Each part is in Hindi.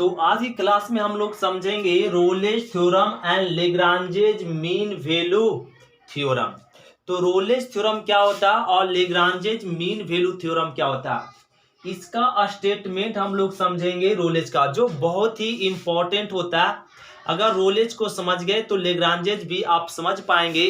तो आज की क्लास में हम लोग समझेंगे Rolle's theorem and Lagrange's mean value theorem. तो रोलेज थ्योरम क्या होता है और लेग्रांजेज मीन वैल्यू थ्योरम क्या होता है, इसका स्टेटमेंट हम लोग समझेंगे रोलेज का, जो बहुत ही इंपॉर्टेंट होता है। अगर रोलेज को समझ गए तो लेग्रांजेज भी आप समझ पाएंगे।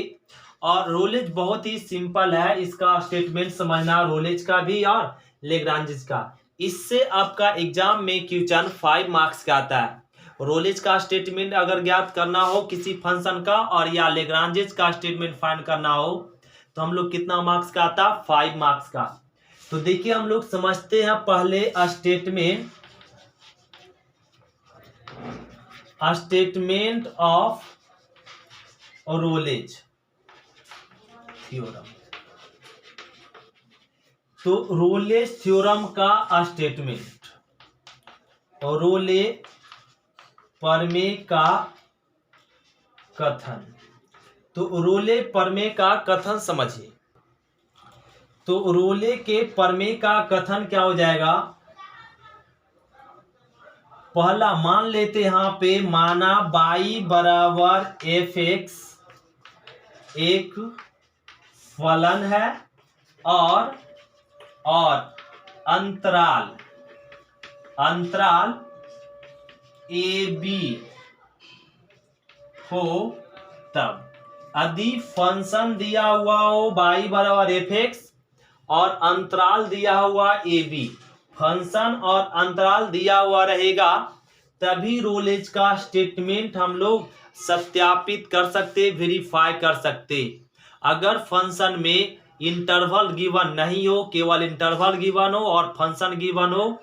और रोलेज बहुत ही सिंपल है, इसका स्टेटमेंट समझना रोलेज का भी और लेग्रांजेज का। इससे आपका एग्जाम में क्वेश्चन 5 मार्क्स का आता है। रोलेज का स्टेटमेंट अगर ज्ञात करना हो किसी फंक्शन का और या लेग्रांजेज का स्टेटमेंट फाइंड करना हो तो हम लोग कितना मार्क्स का आता है, 5 मार्क्स का। तो देखिए हम लोग समझते हैं पहले स्टेटमेंट ऑफ रोलेज थ्योरम। तो रोलेज थ्योरम का स्टेटमेंट, रोले प्रमेय का कथन। तो रोले प्रमेय का कथन समझिए। तो रोले के प्रमेय का कथन क्या हो जाएगा, पहला मान लेते यहां पे, माना y बराबर एफ एक्स एक फलन है और अंतराल ए बी हो, तब यदि फंक्शन दिया हुआ हो y बराबर एफ एक्स और अंतराल दिया हुआ ए बी, फंक्शन और अंतराल दिया हुआ रहेगा, तभी रोलेज का स्टेटमेंट हम लोग सत्यापित कर सकते, वेरीफाई कर सकते। अगर फंक्शन में इंटरवल गिवन नहीं हो, केवल इंटरवल गिवन हो और फंक्शन गिवन हो,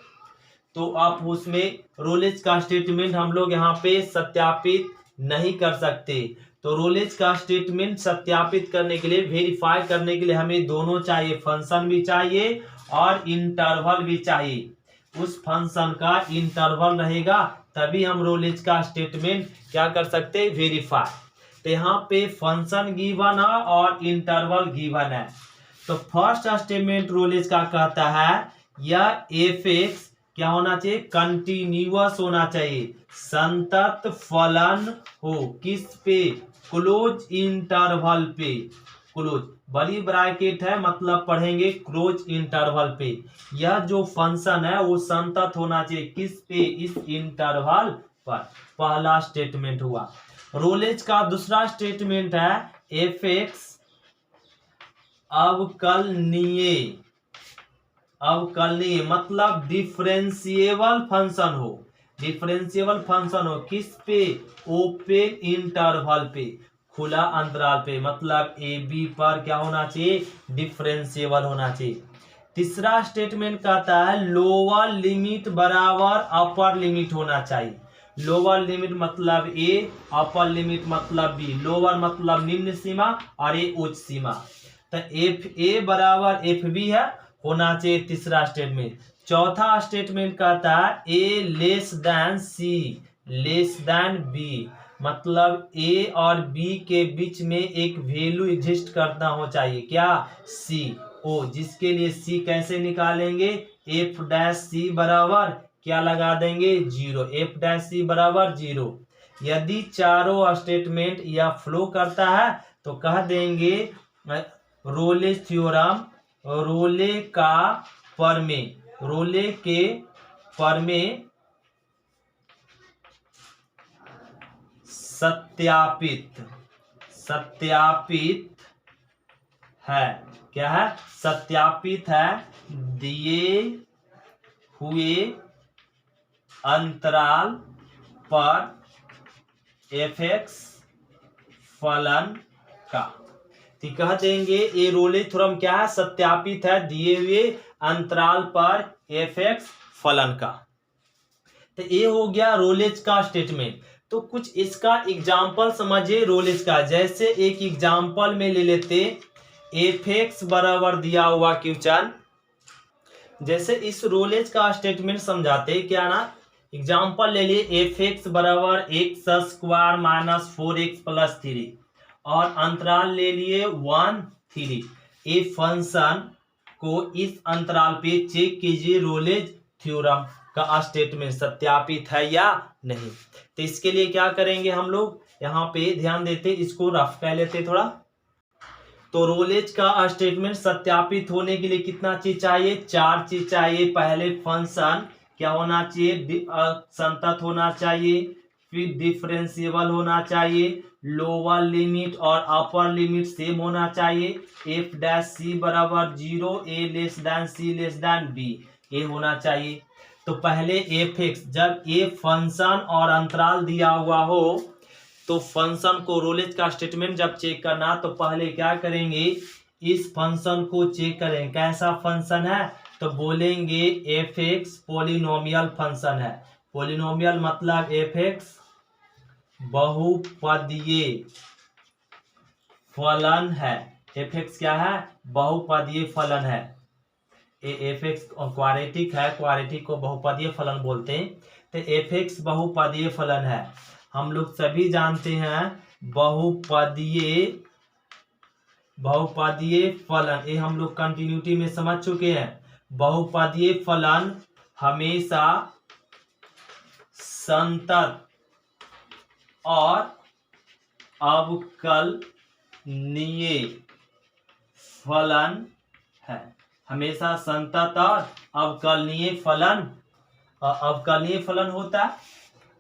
तो आप उसमें रोलेज का स्टेटमेंट हम लोग यहाँ पे सत्यापित नहीं कर सकते। तो रोलेज का स्टेटमेंट सत्यापित करने के लिए, वेरीफाई करने के लिए हमें दोनों चाहिए, फंक्शन भी चाहिए और इंटरवल भी चाहिए। उस फंक्शन का इंटरवल रहेगा तभी हम रोलेज का स्टेटमेंट क्या कर सकते हैं, वेरीफाई। तो यहाँ पे फंक्शन गिवन है और इंटरवल गिवन है। तो फर्स्ट स्टेटमेंट रोलेज का कहता है यह एफ एक्स क्या होना चाहिए, कंटिन्यूअस होना चाहिए, संतत फलन हो, किस पे, क्लोज इंटरवल पे। क्लोज बड़ी ब्रैकेट है, मतलब पढ़ेंगे क्लोज इंटरवल पे। यह जो फंक्शन है वो संतत होना चाहिए, किस पे, इस इंटरवल पर। पहला स्टेटमेंट हुआ। रोलेज का दूसरा स्टेटमेंट है एफ एक्स अवकलनीय मतलब डिफरेंशिएबल फंक्शन हो, किस पे, ओपन इंटरवल पे, खुला अंतराल पे, मतलब ए बी पर क्या होना चाहिए, डिफरेंशिएबल होना चाहिए। तीसरा स्टेटमेंट कहता है लोअर लिमिट बराबर अपर लिमिट होना चाहिए। लोअर लिमिट मतलब ए, अपर लिमिट मतलब बी। लोअर मतलब निम्न सीमा और ए उच्च सीमा। तो एफ ए बराबर एफ बी है, होना चाहिए तीसरा स्टेटमेंट। चौथा स्टेटमेंट कहता है ए लेस देन सी लेस देन बी, मतलब ए और बी के बीच में एक वैल्यू एग्जिस्ट करना हो चाहिए, क्या, सी ओ, जिसके लिए सी कैसे निकालेंगे, एफ डैश सी बराबर क्या लगा देंगे, 0। एफ डैश सी बराबर 0। यदि चारों स्टेटमेंट यह फ्लो करता है तो कह देंगे रोलेज थ्योरम, रोले का प्रमेय, रोले के प्रमेय सत्यापित है। क्या है, सत्यापित है दिए हुए अंतराल पर एफ एक्स फलन का। तो कह देंगे ये रोलेज थ्योरम क्या है, सत्यापित है दिए हुए अंतराल पर एफ एक्स फलन का। तो ये हो गया रोलेज का स्टेटमेंट। तो कुछ इसका एग्जाम्पल समझिए रोलेज का। जैसे एक एग्जाम्पल में ले लेते, एफ एक्स बराबर दिया हुआ क्वेश्चन, जैसे इस रोलेज का स्टेटमेंट समझाते क्या ना, एग्जाम्पल ले लिए एफ एक्स बराबर x square minus 4x plus 3 और अंतराल ले लिए 1 3। ये फंक्शन को इस अंतराल पे चेक कीजिए रोलेज थ्योरम का स्टेटमेंट सत्यापित है या नहीं। तो इसके लिए क्या करेंगे हम लोग, यहाँ पे ध्यान देते, इसको रफ कर लेते थोड़ा। तो रोलेज का स्टेटमेंट सत्यापित होने के लिए कितना चीज चाहिए, 4 चीज चाहिए। पहले फंक्शन क्या होना चाहिए, संतत होना चाहिए, फिर डिफरेंशिएबल होना चाहिए, लोअर लिमिट और अपर लिमिट सेम होना चाहिए, एफ डैश सी बराबर 0, ए less than c less than B, ये होना चाहिए। तो पहले एफ एक्स, जब ए फंक्शन और अंतराल दिया हुआ हो तो फंक्शन को, रोलेज का स्टेटमेंट जब चेक करना तो पहले क्या करेंगे, इस फंक्शन को चेक करें कैसा फंक्शन है, तो बोलेंगे एफ एक्स पोलिनोमियल फंक्शन है। पोलिनोमियल मतलब एफ एक्स बहुपदीय फलन है। एफ एक्स क्या है, बहुपदीय फलन है। एफ एक्स क्वाड्रेटिक है, क्वाड्रेटिक को बहुपदीय फलन बोलते हैं। तो एफ एक्स बहुपदीय फलन है, हम लोग सभी जानते हैं। बहुपदीय फलन, ये हम लोग कंटिन्यूटी में समझ चुके हैं। बहुपदीय फलन हमेशा संतत और अवकलनीय फलन है। हमेशा संतत और अवकलनीय फलन, अवकलनीय फलन होता है,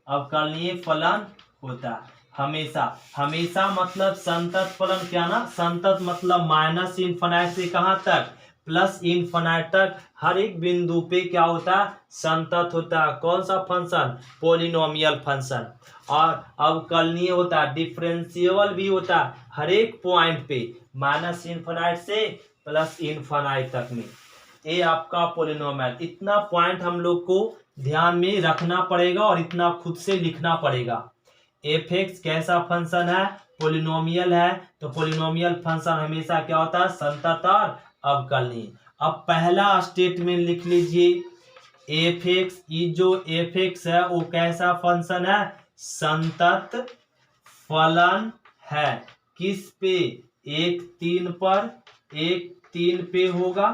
अवकलनीय फलन होता है हमेशा। हमेशा मतलब संतत फलन क्या ना, संतत मतलब माइनस इनफिनिट से कहां तक, प्लस इनफिनिट तक, हर एक बिंदु पे क्या होता है, संतत होता है। कौन सा फंक्शन, पोलिनोमियल फंक्शन। और अवकलनीय होता है, डिफरेंशिएबल भी होता है हर एक पॉइंट पे, माइनस इनफिनिट से प्लस इनफिनिट तक में। ये आपका पोलिनोमियल, इतना पॉइंट हम लोग को ध्यान में रखना पड़ेगा और इतना खुद से लिखना पड़ेगा। एफ एक्स कैसा फंक्शन है, पोलिनोमियल है। तो पोलिनोमियल फंक्शन हमेशा क्या होता है, संतत और अवकलनीय। अब पहला स्टेटमेंट लिख लीजिए, एफ एक्स, ये जो एफ एक्स है वो कैसा फंक्शन है, संतत फलन है। किस पे, 1 3 पर, 1 3 पे होगा।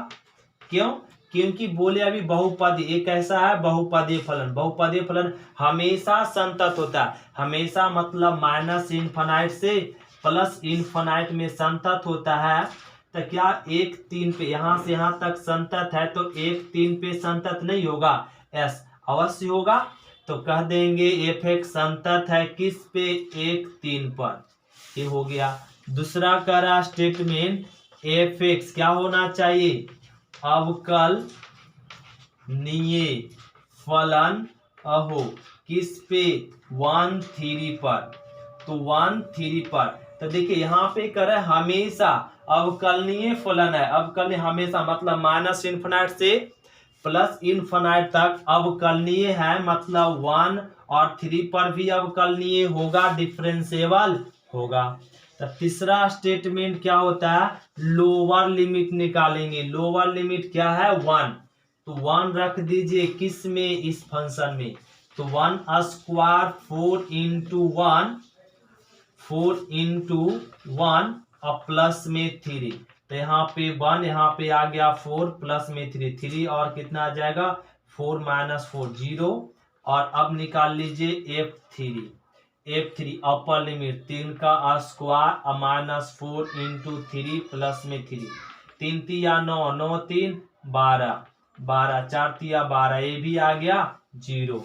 क्यों, क्योंकि बोले अभी बहुपदीय, ये कैसा है, बहुपदीय फलन। बहुपदीय फलन हमेशा संतत होता है, हमेशा मतलब माइनस इनफिनिट से प्लस इनफिनिट में संतत होता है। तो क्या 1 3 पे, यहां से यहां तक संतत है, तो 1 3 पे संतत नहीं होगा, एस अवश्य होगा। तो कह देंगे एफ एक्स संतत है किस पे, 1 3 पर, ये हो गया। दूसरा कह रहा स्टेटमेंट, एफ एक्स क्या होना चाहिए, अवकलनीय फलन अहो किस पे, 1 3 पर। तो 1 3 पर, तो देखिए यहाँ पे करे हमेशा अवकलनीय फलन है। अवकलनीय हमेशा मतलब माइनस इनफिनिट से प्लस इनफिनिट तक अवकलनीय है, मतलब 1 और 3 पर भी अवकलनीय होगा, डिफरेंशिएबल होगा। तो तीसरा स्टेटमेंट क्या होता है, लोअर लिमिट निकालेंगे। लोअर लिमिट क्या है, 1। तो 1 रख दीजिए किस में, इस फंक्शन में। तो 1 स्क्वायर 4 इंटू 1, 4 इंटू 1 और प्लस में 3। तो यहाँ पे 1, यहाँ पे आ गया 4 प्लस में 3, 3 और कितना आ जाएगा, 4 माइनस 4 0। और अब निकाल लीजिए F3। F3 अपर लिमिट 3 का स्क्वायर माइनस 4 इंटू 3 प्लस में 3, 3 तिया 9, 9 3 12, 12 4 तिया 12, ये भी आ गया 0।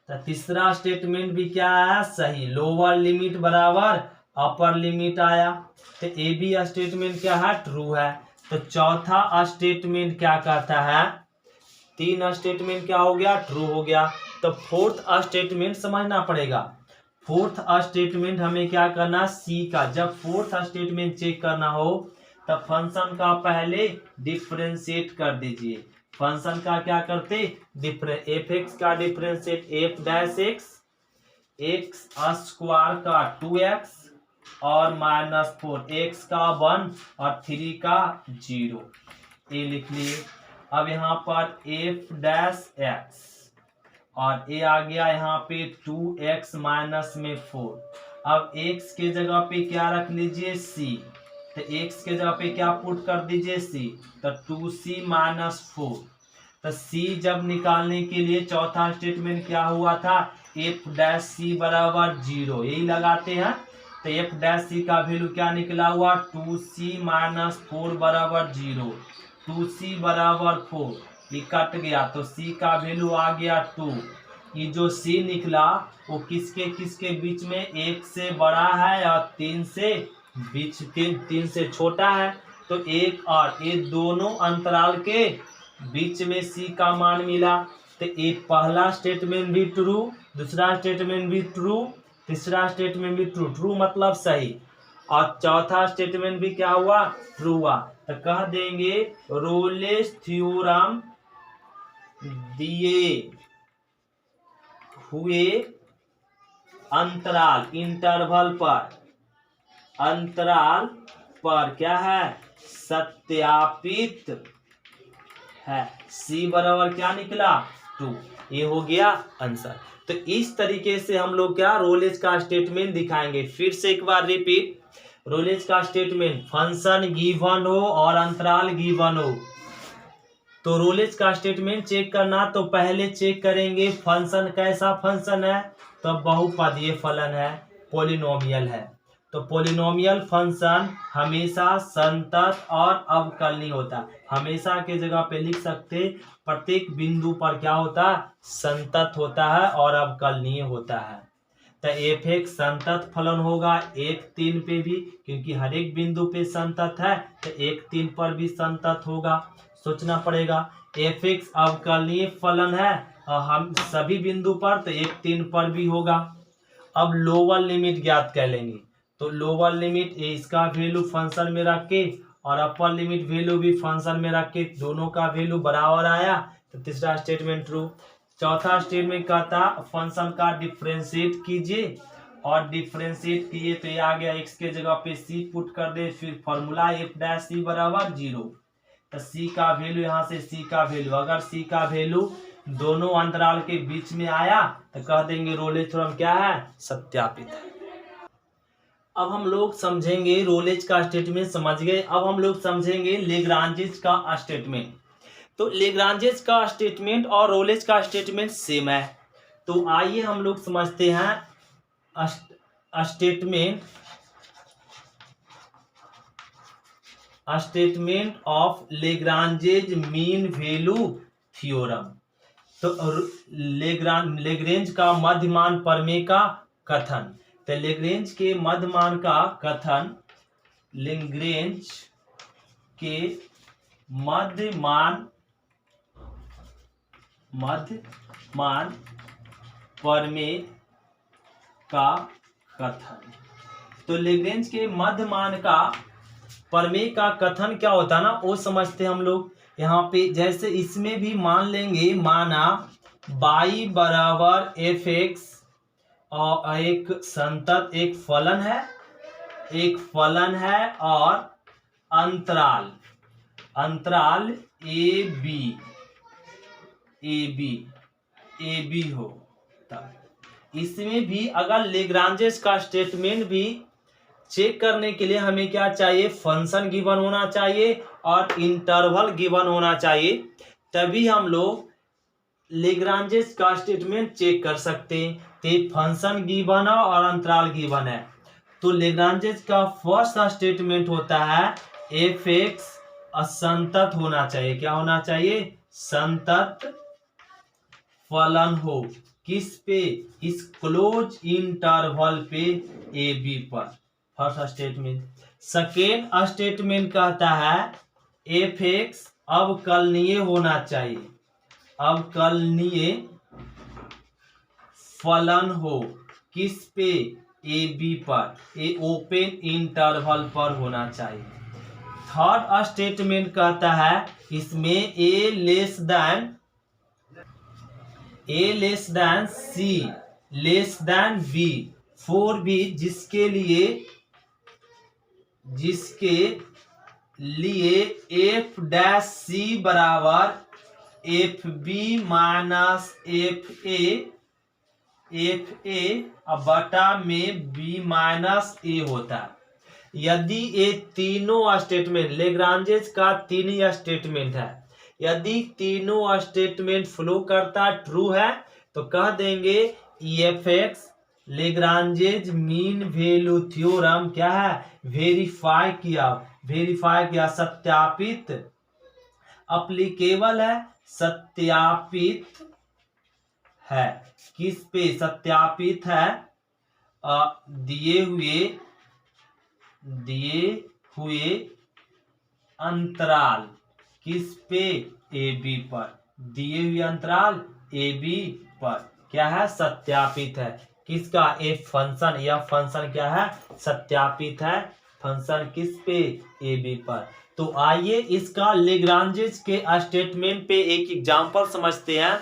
तो तीसरा स्टेटमेंट भी क्या है, सही, लोअर लिमिट बराबर अपर लिमिट आया। तो ए बी स्टेटमेंट क्या है, ट्रू है। तो चौथा स्टेटमेंट क्या कहता है, 3 स्टेटमेंट क्या हो गया, ट्रू हो गया। तो फोर्थ स्टेटमेंट समझना पड़ेगा। फोर्थ स्टेटमेंट हमें क्या करना, सी का, जब फोर्थ स्टेटमेंट चेक करना हो तब फंक्शन का पहले डिफरेंशिएट कर दीजिए। फंक्शन का क्या करते, एफ एक्स का differentiate F dash x, x square का 2x और माइनस 4, एक्स का 1 और 3 का 0, ये लिख लिए। अब यहाँ पर एफ डैश एक्स और ये आ गया यहाँ पे 2x माइनस में 4। अब x के जगह पे क्या रख लीजिए, c। तो x के जगह पे क्या पुट कर दीजिए, c। तो 2c माइनस 4 तो सी जब निकालने के लिए चौथा स्टेटमेंट क्या हुआ था, एफ डैश सी बराबर 0, यही लगाते हैं। तो एफ डैश सी का वैल्यू क्या निकला हुआ, 2c माइनस 4 बराबर 0, 2c बराबर 4, ये कट गया तो c का वैल्यू आ गया 2। ये जो c निकला वो किसके किसके बीच में, 1 से बड़ा है और 3 से बीच, 3 से छोटा है। तो 1 और ये दोनों अंतराल के बीच में c का मान मिला। तो एक पहला स्टेटमेंट भी ट्रू, दूसरा स्टेटमेंट भी ट्रू, तीसरा स्टेटमेंट भी ट्रू, ट्रू मतलब सही, और चौथा स्टेटमेंट भी क्या हुआ, ट्रू हुआ। तो कह देंगे रोलेस थ्योरम दिए हुए अंतराल, इंटरवल पर, अंतराल पर क्या है, सत्यापित है। सी बराबर क्या निकला, 2, ये हो गया आंसर। तो इस तरीके से हम लोग क्या रोलेज का स्टेटमेंट दिखाएंगे। फिर से एक बार रिपीट, रोलेज का स्टेटमेंट, फंक्शन गिवन हो और अंतराल गिवन हो, तो रोलेज का स्टेटमेंट चेक करना, तो पहले चेक करेंगे फंक्शन कैसा फंक्शन है, तो बहुपदीय फलन है, पॉलिनोमियल है। तो पॉलिनोमियल फंक्शन हमेशा संतत और अवकलनीय होता है। हमेशा के जगह पे लिख सकते, प्रत्येक बिंदु पर क्या होता है, संतत होता है और अवकलनीय होता है। तो एफ एक संतत फलन होगा 1, 3 पे भी, क्योंकि हर एक बिंदु पे संतत है, तो 1, 3 पर भी संतत होगा, सोचना पड़ेगा। एफ एक्स अवकलनीय फलन है और हम सभी बिंदु पर, तो 1, 3 पर भी होगा। अब लोअर लिमिट ज्ञात कर लेंगे, तो लोअर लिमिट इसका वैल्यू फंक्शन में रख के और अपर लिमिट वैल्यू भी फंक्शन में रख के, दोनों का वैल्यू बराबर आया, तो तीसरा स्टेटमेंट ट्रू। चौथा स्टेटमेंट कहता फंक्शन का डिफरेंशिएट कीजिए, और डिफरेंशिएट किए तो ये आ गया x के जगह पे c पुट कर दे, फिर फॉर्मूला एफ डैश सी बराबर 0। तो c का वैल्यू, यहाँ से c का वैल्यू, अगर c का वैल्यू दोनों अंतराल के बीच में आया तो कह देंगे रोलेज थ्योरम क्या है, सत्यापित है। अब हम लोग समझेंगे रोलेज का स्टेटमेंट, समझ गए। अब हम लोग समझेंगे लेग्रांजेज का स्टेटमेंट। तो लेग्रांजेज का स्टेटमेंट और रोलेज का स्टेटमेंट सेम है। तो आइए हम लोग समझते हैं statement of Lagrange's mean value theorem. तो लेग्रेंज का मध्यमान प्रमेय का कथन। तो लेग्रेंज के मध्यमान का कथन, लेग्रेंज के मध्यमान प्रमेय का कथन। तो लेग्रेंज के मध्यमान का प्रमेय का कथन क्या होता है ना, वो समझते हैं हम लोग। यहाँ पे जैसे इसमें भी मान लेंगे, माना y बराबर एफ एक्स और एक संतत एक फलन है और अंतराल ए बी हो, तब इसमें भी अगर लेग्रांजेस का स्टेटमेंट भी चेक करने के लिए हमें क्या चाहिए, फंक्शन गिवन होना चाहिए और इंटरवल गिवन होना चाहिए, तभी हम लोग लेग्रांजेस का स्टेटमेंट चेक कर सकते हैं। तो फंक्शन गिवन है और अंतराल गिवन है, तो लेग्रांजेस का फर्स्ट स्टेटमेंट होता है एफ एक्स असंतत होना चाहिए। क्या होना चाहिए, संतत फलन हो, किस पे, इस क्लोज इंटरवल पे ए बी पर, फर्स्ट स्टेटमेंट। सेकेंड स्टेटमेंट कहता है एफ एक्स अवकलनीय होना चाहिए, अवकलनीय फलन हो, किस पे, ए बी पर, ए ओपन इंटरवल पर होना चाहिए। थर्ड स्टेटमेंट कहता है इसमें a less than c less than b, for b जिसके लिए एफ डैश सी बराबर F B minus F A बटा में बी माइनस ए होता है। यदि ये तीनों स्टेटमेंट, लेग्रांजेस का तीन ही स्टेटमेंट है, यदि तीनों स्टेटमेंट फ्लो करता ट्रू है तो कह देंगे EFX लेग्रांजेज मीन वैल्यू थ्योरम क्या है, वेरीफाई किया, सत्यापित, अप्लीकेबल है, सत्यापित है, किस पे सत्यापित है, दिए हुए अंतराल किस पे, AB पर, दिए हुए अंतराल AB पर क्या है, सत्यापित है। किसका, ए फंक्शन, यह फंक्शन क्या है, सत्यापित है, फंक्शन किस पे, AB पर। तो आइए इसका लेग्रांजेज के स्टेटमेंट पे एक एग्जांपल समझते हैं,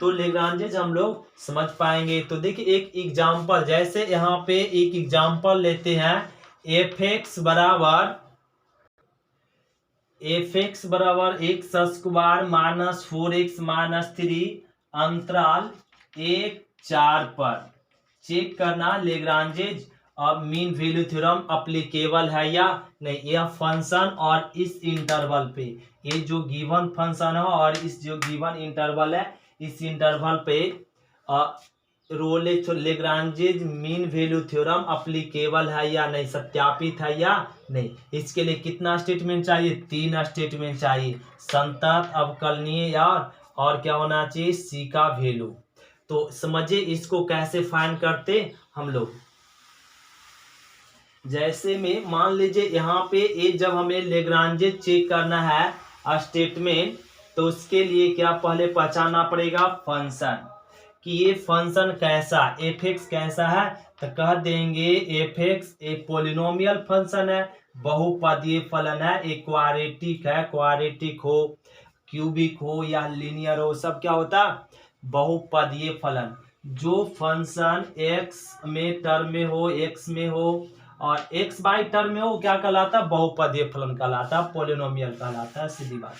तो लेग्रांजेज हम लोग समझ पाएंगे। तो देखिए एक एग्जांपल, जैसे यहाँ पे एक एग्जांपल लेते हैं, fx बराबर x square minus 4x minus 3 अंतराल 1-4 पर चेक करना लेग्रांजेज अब मीन वैल्यू थ्योरम अप्लीकेबल है या नहीं। यह फंक्शन और इस इंटरवल पे, ये जो गिवन फंक्शन है और इस जो गिवन इंटरवल है, इस इंटरवल पे लेग्रांजेज मीन वैल्यू थ्योरम अप्लीकेबल है या नहीं, सत्यापित है या नहीं। इसके लिए कितना स्टेटमेंट चाहिए, 3 स्टेटमेंट चाहिए, संतत, अवकलनीय और क्या होना चाहिए, सी का वैल्यू। तो समझिए इसको कैसे फाइंड करते हम लोग। जैसे में मान लीजिए यहाँ पे ये जब हमें लेग्रांजेज चेक करना है स्टेटमेंट, तो उसके लिए क्या पहले पहचानना पड़ेगा फंक्शन, कि ये फंक्शन कैसा, fx कैसा है, तो कह देंगे fx एक पोलिनोमियल फंक्शन है, बहुपदीय फलन है, एक क्वाड्रेटिक है, क्वाड्रेटिक हो, क्यूबिक हो या लीनियर हो, सब क्या होता है, बहुपदीय फलन। जो फंक्शन x में टर्म में हो, x में हो और x बाई टर्म में हो, क्या कहलाता है, बहुपदीय फलन कहलाता है, पोलिनोमियल कहलाता है, सीधी बात।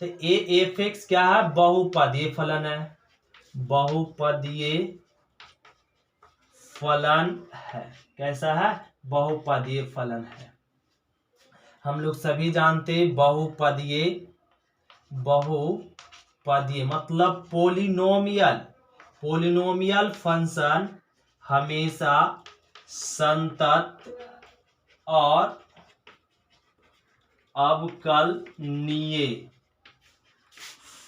तो ये fx क्या है, बहुपदीय फलन है, बहुपदीय फलन है, कैसा है, बहुपदीय फलन है। हम लोग सभी जानते बहुपदीय मतलब पोलिनोमियल फंक्शन हमेशा संतत और अवकलनीय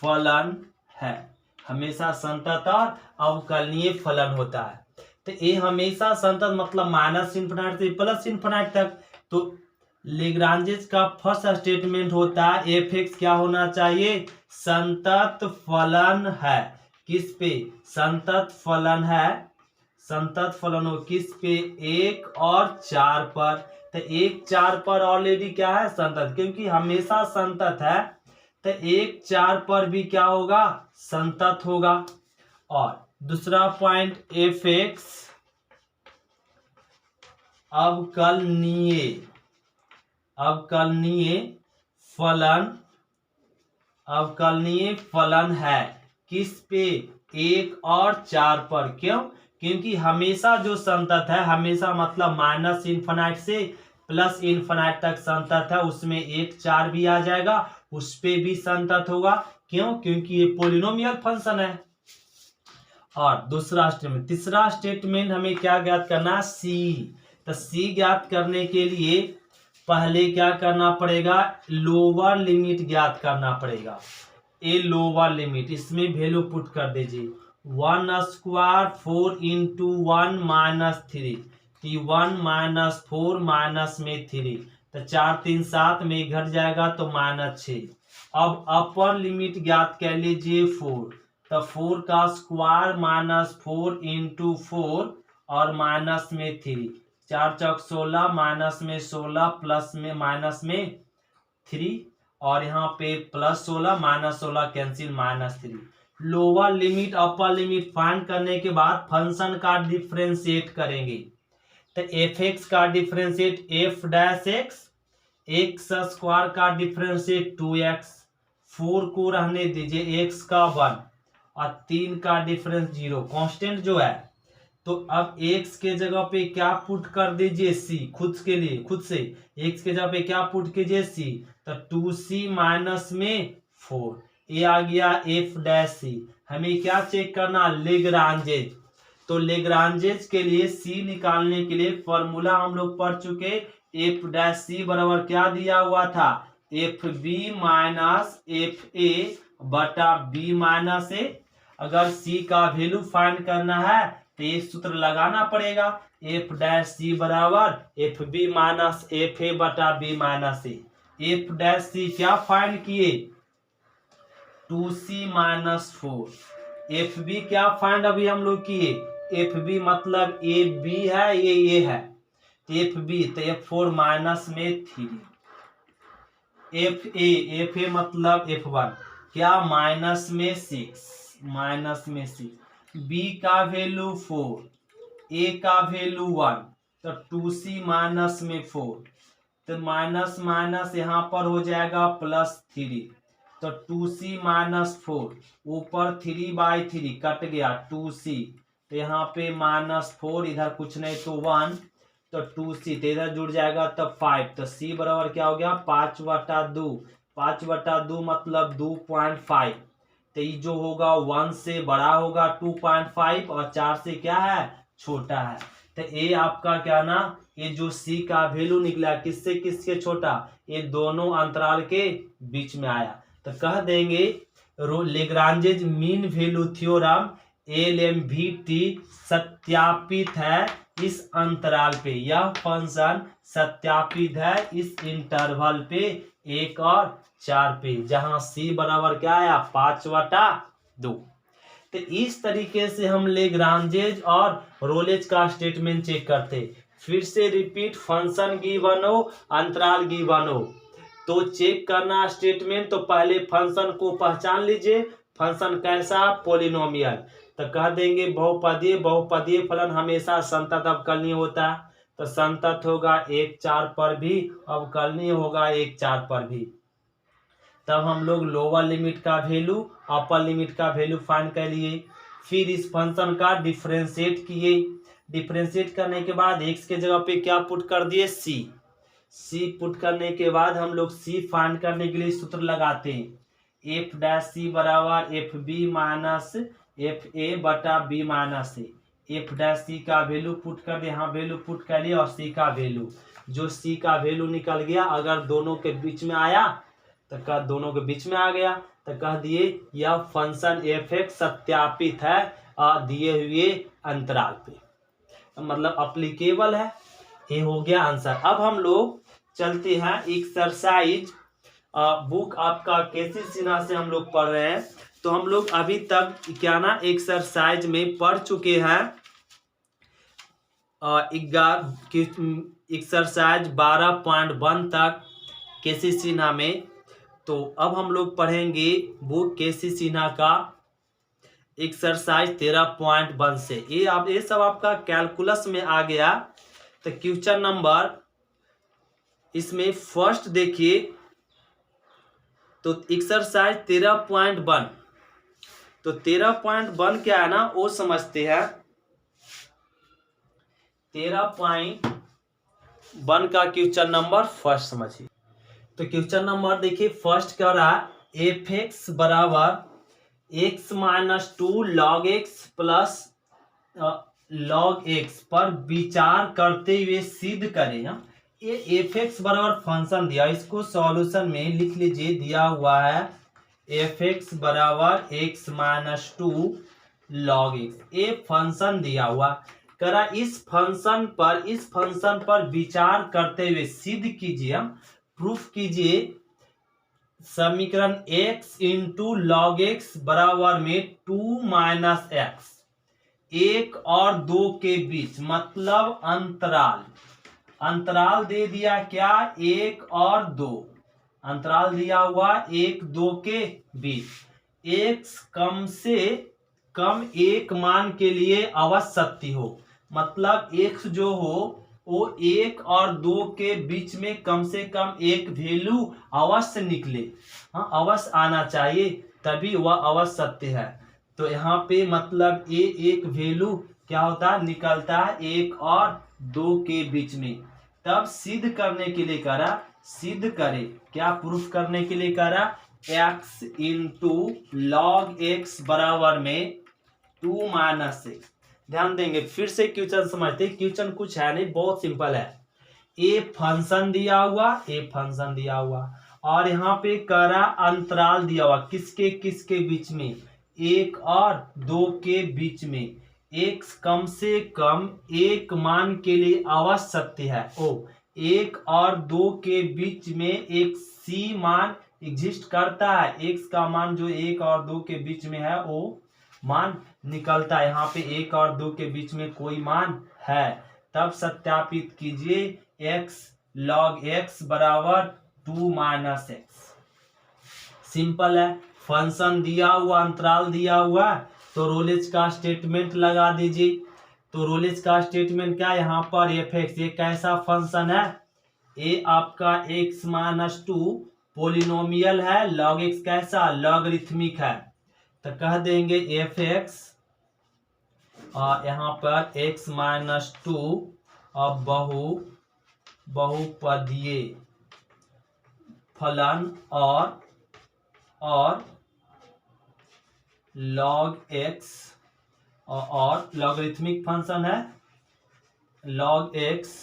फलन है, हमेशा संतत और अवकलनीय फलन होता है। तो ये हमेशा संतत मतलब माइनस इन्फिनाइट से प्लस इन्फिनाइट तक। तो लेग्रांजेज का फर्स्ट स्टेटमेंट होता है fx क्या होना चाहिए, संतत फलन है, किस पे, संतत फलन है, संतत फलन हो किस पे, 1 और 4 पर। तो 1-4 पर ऑलरेडी क्या है, संतत, क्योंकि हमेशा संतत है, तो 1-4 पर भी क्या होगा, संतत होगा। और दूसरा पॉइंट fx अवकलनीय फलन है, किस पे, 1 और 4 पर। क्यों, क्योंकि हमेशा जो संतत है, हमेशा मतलब माइनस इन्फिनाइट से प्लस इन्फिनाइट तक संतत है, उसमें 1-4 भी आ जाएगा, उस पे भी संतत होगा। क्यों, क्योंकि ये पोलिनोमियल फंक्शन है। और दूसरा स्टेटमेंट, तीसरा स्टेटमेंट हमें क्या ज्ञात करना है, सी। तो सी ज्ञात करने के लिए पहले क्या करना पड़ेगा, लोअर लिमिट ज्ञात करना पड़ेगा। ए लोअर लिमिट, इसमें वैल्यू पुट कर दीजिए, 1 square 4 into 1 minus 3, 1 minus 4 minus में 3, तो 4 3 7 में घट जाएगा तो -6। अब अपर लिमिट ज्ञात कर लीजिए 4, तो 4 का स्क्वायर माइनस 4 इंटू 4 और माइनस में 3, 4 चौक 16 माइनस में 16 प्लस में माइनस में 3 और यहाँ पे plus 16 minus 16 cancel -3। Lower limit upper limit find करने के बाद फंक्शन का डिफरेंशिएट करेंगे। तो fx का differentiate f dash x square का डिफरेंशिएट 2x, 4 को रहने दीजिए, x का 1 और 3 का डिफरेंस 0, कांस्टेंट जो है तो अब x के जगह पे क्या पुट कर दीजिए c, खुद से x के जगह पे क्या पुट कीजिए c, तो 2c माइनस में 4, ये आ गया f डैश c। हमें क्या चेक करना, लेग्रांजेज। तो लेग्रांजेज के लिए c निकालने के लिए फॉर्मूला हम लोग पढ़ चुके, f डैश c बराबर क्या दिया हुआ था, f B minus F A बटा बी माइनस ए। अगर c का वैल्यू फाइंड करना है तो ये सूत्र लगाना पड़ेगा, एफ डैश सी बराबर F B minus F A बटा b minus a. F dash c क्या फाइंड किए, 2c माइनस 4। एफ बी क्या फाइंड अभी हम लोग किए, एफ बी मतलब ए बी है, ये ए है, तो एफ बी तो एफ 4 माइनस में 3। एफ ए मतलब एफ 1 क्या माइनस में 6, बी का वैल्यू 4, ए का वैल्यू 1, तो 2c माइनस में 4, तो माइनस माइनस यहाँ पर हो जाएगा +3, तो 2c माइनस 4 ऊपर 3/3 कट गया 2c, तो यहाँ पे -4 इधर कुछ नहीं तो 1, तो 2c तो इधर जुड़ जाएगा तो 5, तो c बराबर क्या हो गया 5/2, 5/2 मतलब 2.5, तो ये जो होगा 1 से बड़ा होगा 2.5 और 4 से क्या है छोटा है। तो ये आपका क्या ना, ये जो c का वैल्यू निकला किससे किसके छोटा, ये दोनों अंतराल के बीच में आया। तो कह देंगे लेग्रांजेज मीन वैल्यू थ्योरम LMVT सत्यापित है इस अंतराल पे, यह फंक्शन सत्यापित है इस इंटरवल पे 1 और 4 पे, जहां c बराबर क्या आया 5/2। तो इस तरीके से हम लेग्रांजेज और रोलेज का स्टेटमेंट चेक करते। फिर से रिपीट, फंक्शन गिवन हो, अंतराल गिवन हो तो चेक करना स्टेटमेंट, तो पहले फंक्शन को पहचान लीजिए, फंक्शन कैसा, पॉलिनोमियल। तो कह देंगे बहुपदीय फलन हमेशा संतत अवकलनीय होता है, तो संतत होगा 1 4 पर भी, अवकलनीय होगा 1 4 पर भी। तब हम लोग लोअर लिमिट का वैल्यू अपर लिमिट का वैल्यू फाइंड कर लिए, फिर इस फंक्शन का डिफरेंशिएट किए, डिफरेंशिएट करने के बाद x के जगह पे क्या पुट कर दिए c पुट करने के बाद हम लोग c फाइंड करने के लिए सूत्र लगाते हैं, एफ डैश सी बराबर F B minus F A बटा b minus a. F dash c का वैल्यू पुट कर दे, यहाँ वैल्यू पुट कर लिया और c का वैल्यू, जो c का वैल्यू निकल गया अगर दोनों के बीच में आया तो कह दोनों के बीच में आ गया, तो कह दिए यह फंक्शन f सत्यापित है दिए हुए अंतराल पे, मतलब अप्लीकेबल है। ये हो गया आंसर। अब हम लोग चलते हैं एक्सरसाइज, बुक आपका केसी सिन्हा से हम लोग पढ़ रहे हैं। तो हम लोग अभी तक क्या ना एक्सरसाइज में पढ़ चुके हैं एक्सरसाइज 12.1 तक केसी सिन्हा में। तो अब हम लोग पढ़ेंगे बुक केसी सिन्हा का एक्सरसाइज 13.1 से। ये सब आपका कैलकुलस में आ गया। तो क्वेश्चन नंबर इसमें फर्स्ट देखिए, तो एक्सरसाइज 13.1, तो 13.1 क्या है ना वो समझते हैं। 13.1 का क्वेश्चन नंबर फर्स्ट समझिए। तो क्वेश्चन नंबर देखिए फर्स्ट क्या रहा, एफ एक्स बराबर x minus 2 log x plus log x पर विचार करते हुए सिद्ध करें। ये एफ एक्स बराबर फंक्शन दिया, इसको सॉल्यूशन में लिख लीजिए, दिया हुआ है एफ एक्स बराबर x माइनस 2 log x, ये फंक्शन दिया हुआ करा। इस फंक्शन पर विचार करते हुए सिद्ध कीजिए, प्रूफ कीजिए समीकरण x इंटू लॉग एक्स बराबर में 2 माइनस एक्स, 1 और 2 के बीच, मतलब अंतराल दे दिया क्या 1 और 2, अंतराल दिया हुआ 1 2 के बीच, x कम से कम 1 मान के लिए अवश्य सत्य हो, मतलब x जो हो वो 1 और 2 के बीच में कम से कम एक वैल्यू अवश्य निकले, हाँ अवश्य आना चाहिए, तभी वह अवश्य सत्य है। तो यहाँ पे मतलब ये एक वैल्यू क्या होता है, निकलता है 1 और 2 के बीच में। तब सिद्ध करने के लिए करा, सिद्ध करे, क्या प्रूफ करने के लिए करा, x इंटू लॉग एक्स बराबर में 2 माइनस एक्स। ध्यान देंगे, फिर से क्वेश्चन समझते। क्वेश्चन कुछ है नहीं, बहुत सिंपल है। ए फंक्शन दिया हुआ, ए फंक्शन दिया हुआ, और यहाँ पे करा अंतराल दिया हुआ, किसके किसके बीच में, 1 और 2 के बीच में। x कम से कम एक मान के लिए अवश्य सत्य है। 1 और 2 के बीच में एक c मान एग्जिस्ट करता है। x का मान जो 1 और 2 के बीच में है वो मान निकलता है। यहाँ पे 1 और 2 के बीच में कोई मान है, तब सत्यापित कीजिए x log x बराबर 2 माइनस एक्स। सिंपल है। फंक्शन दिया हुआ, अंतराल दिया हुआ, तो रोलेज का स्टेटमेंट लगा दीजिए। तो रोलेज का स्टेटमेंट क्या, यहाँ पर एफ एक्स, ये कैसा फंक्शन है, ए आपका x माइनस 2 पोलिनोमियल है, log x कैसा, लॉगरिथमिक है। तो कह देंगे एफ एक्स और यहाँ पर x माइनस 2 अब बहुपदीय फलन और log x और लॉगरिथमिक फंक्शन है, log x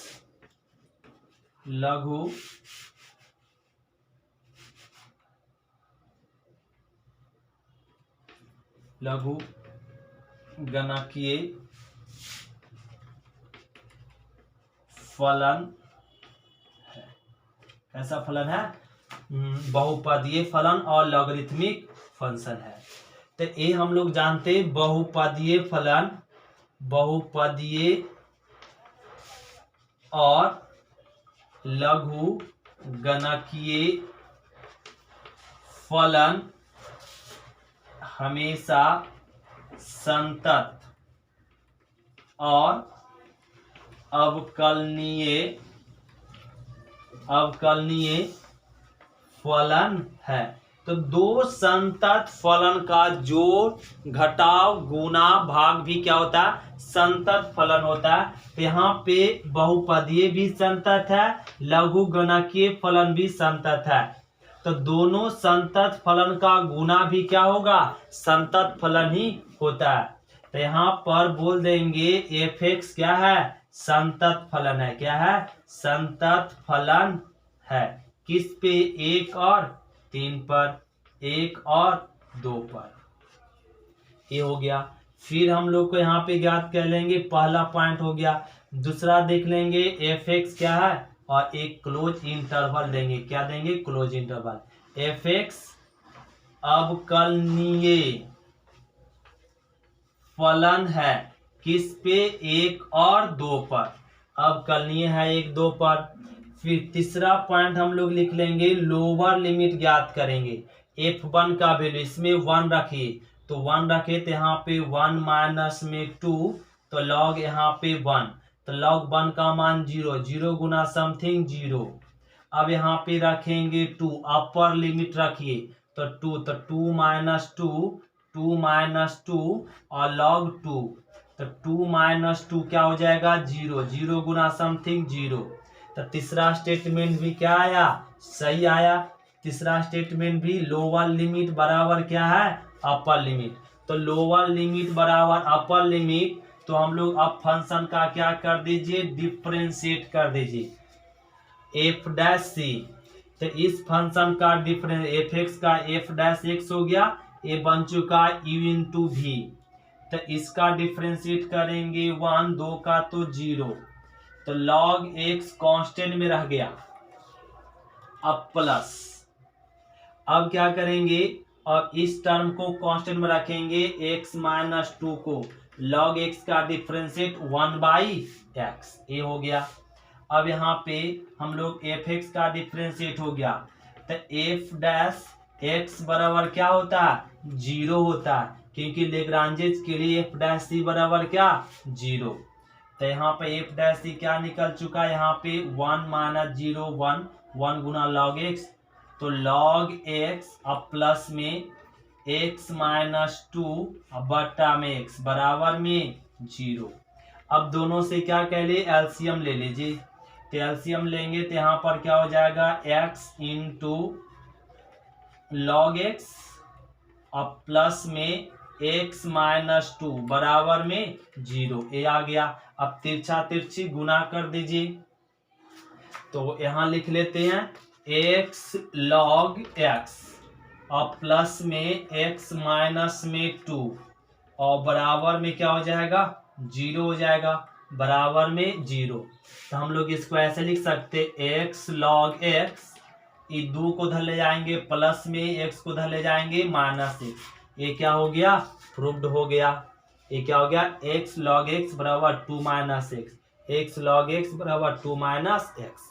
लघु गणकीय फलन है। कैसा फलन है, बहुपदीय फलन और लॉगरिथमिक फंक्शन है। तो ये हम लोग जानते हैं, बहुपदीय फलन, बहुपदीय और लघु गणकीय फलन हमेशा संतत और अवकलनीय फलन है। तो दो संतत फलन का जोड़ घटाव गुणा भाग भी क्या होता है, संतत फलन होता है। तो यहाँ पे बहुपदीय भी संतत है, लघु गणकीय फलन भी संतत है। तो दोनों संतत फलन का गुणा भी क्या होगा, संतत फलन ही होता है। तो यहाँ पर बोल देंगे एफ एक्स क्या है, संतत फलन है। क्या है, संतत फलन है। किस पे, 1 और 3 पर, 1 और 2 पर। ये हो गया। फिर हम लोग को यहाँ पे ज्ञात कर लेंगे, पहला पॉइंट हो गया। दूसरा देख लेंगे एफ एक्स क्या है, और एक क्लोज इंटरवल देंगे। क्या देंगे, क्लोज इंटरवल। एफ एक्स अवकलनीय फलन है, किस पे, 1 और 2 पर, अवकलनीय है 1, 2 पर। फिर तीसरा पॉइंट हम लोग लिख लेंगे, लोअर लिमिट ज्ञात करेंगे। f1 का वैल्यू इसमें 1 रखिए, तो 1 रखे तो यहाँ पे 1 माइनस में 2, तो log यहाँ पे 1, तो log 1 का मान 0, 0 गुना समथिंग 0। अब यहाँ पे रखेंगे 2, अपर लिमिट रखिए, तो 2, तो 2 माइनस 2, 2 माइनस 2 और log 2, तो 2 माइनस 2 क्या हो जाएगा, 0, 0 गुना समथिंग 0। तो तीसरा स्टेटमेंट भी क्या आया, सही आया। तीसरा स्टेटमेंट भी लोअर लिमिट बराबर क्या है, अपर लिमिट। तो लोअर लिमिट बराबर अपर लिमिट, तो हम लोग अब फंक्शन का क्या कर दीजिए, डिफरेंशिएट कर दीजिए एफ डैश सी। तो इस फंक्शन का डिफरेंस एफ एक्स का एफ डैश एक्स हो गया, ये बन चुका यू इंटू वी। तो इसका डिफरेंशिएट करेंगे 1, 2 का तो 0, तो log x कांस्टेंट में रह गया। अब प्लस, अब क्या करेंगे, और इस टर्म को कांस्टेंट में रखेंगे, x माइनस 2 को, log x का डिफरेंशिएट 1/x, ये हो गया। अब यहाँ पे हम लोग एफ एक्स का डिफरेंशिएट हो गया, तो एफ डैश एक्स बराबर क्या होता है, 0 होता है, क्योंकि लेग्रांजेस के लिए एफ डैश सी बराबर क्या, 0। तो यहाँ पे एफ डैश सी क्या निकल चुका है, यहाँ पे 1 माइनस 0, 1, 1 गुना log x, तो log x अब प्लस में x माइनस 2 बट्टा में x बराबर में 0। अब दोनों से क्या कह लिए, एलसीएम ले लीजिए। तो एलसीएम लेंगे तो यहाँ पर क्या हो जाएगा, x इंटू लॉग एक्स और प्लस में x माइनस 2 बराबर में 0। ये आ गया। अब तिरछा तिरछी गुना कर दीजिए। तो यहाँ लिख लेते हैं x log x और प्लस में x माइनस में 2 और बराबर में क्या हो जाएगा, 0 हो जाएगा, बराबर में 0। तो हम लोग इसको ऐसे लिख सकते x log x, ये 2 को धर ले जाएंगे, प्लस में x को धर ले जाएंगे माइनस x। ये क्या हो गया, प्रूव्ड हो गया। ये क्या हो गया, x log x बराबर 2 minus x, x log x बराबर 2 माइनस x।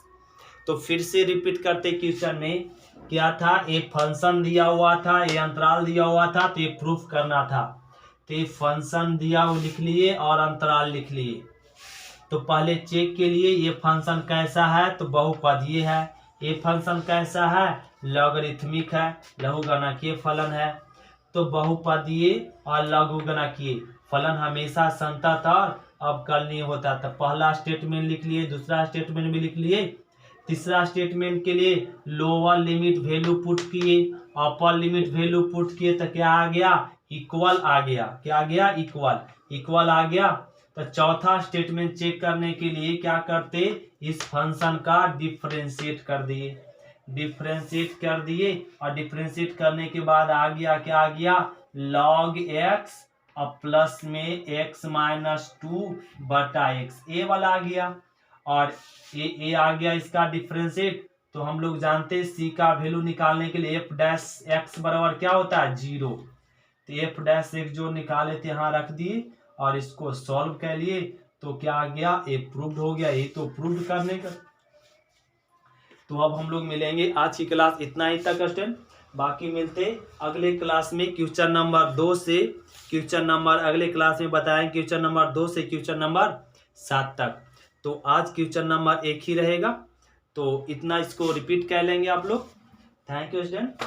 तो फिर से रिपीट करते, क्वेश्चन में क्या था, एक फंक्शन दिया हुआ था, ये अंतराल दिया हुआ था, तो ये प्रूफ करना था। तो ये फंक्शन दिया हुआ लिख लिए और अंतराल लिख लिए। तो पहले चेक के लिए ये फंक्शन कैसा है, तो बहुपदीय है। ये फंक्शन कैसा है, लॉगरिथमिक है, लघुगणकीय फलन है। तो बहुपदीय और लघुगणकीय फलन हमेशा संतत और अवकलनीय होता था। पहला स्टेटमेंट लिख लिए, दूसरा स्टेटमेंट भी लिख लिए, तीसरा स्टेटमेंट के लिए लोअर लिमिट वैल्यू पुट किए, अपर लिमिट वैल्यू पुट किए, तो क्या आ गया, इक्वल आ गया। क्या आ गया, इक्वल, इक्वल आ गया। तो चौथा स्टेटमेंट चेक करने के लिए क्या करते, इस फंक्शन का डिफरेंशिएट कर दिए, डिफरेंशिएट कर दिए। और डिफरेंशिएट करने के बाद आ गया, क्या आ गया, log x और प्लस में x माइनस 2 बटा x, ए वाला आ गया। और ये आ गया इसका डिफरेंशिएट। तो हम लोग जानते हैं सी का वैल्यू निकालने के लिए f डैश x बराबर क्या होता है, 0। तो f डैश x जो निकाले थे यहाँ रख दिए और इसको सॉल्व कर लिए। तो क्या आ गया, ये प्रूव्ड हो गया। ये तो प्रूव्ड करने का। तो अब हम लोग मिलेंगे, आज की क्लास इतना ही तक स्टूडेंट, बाकी मिलते अगले क्लास में क्वेश्चन नंबर 2 से क्वेश्चन नंबर, अगले क्लास में बताएं क्वेश्चन नंबर 2 से क्वेश्चन नंबर 7 तक। तो आज क्वेश्चन नंबर 1 ही रहेगा। तो इतना इसको रिपीट कर लेंगे आप लोग। Thank you student.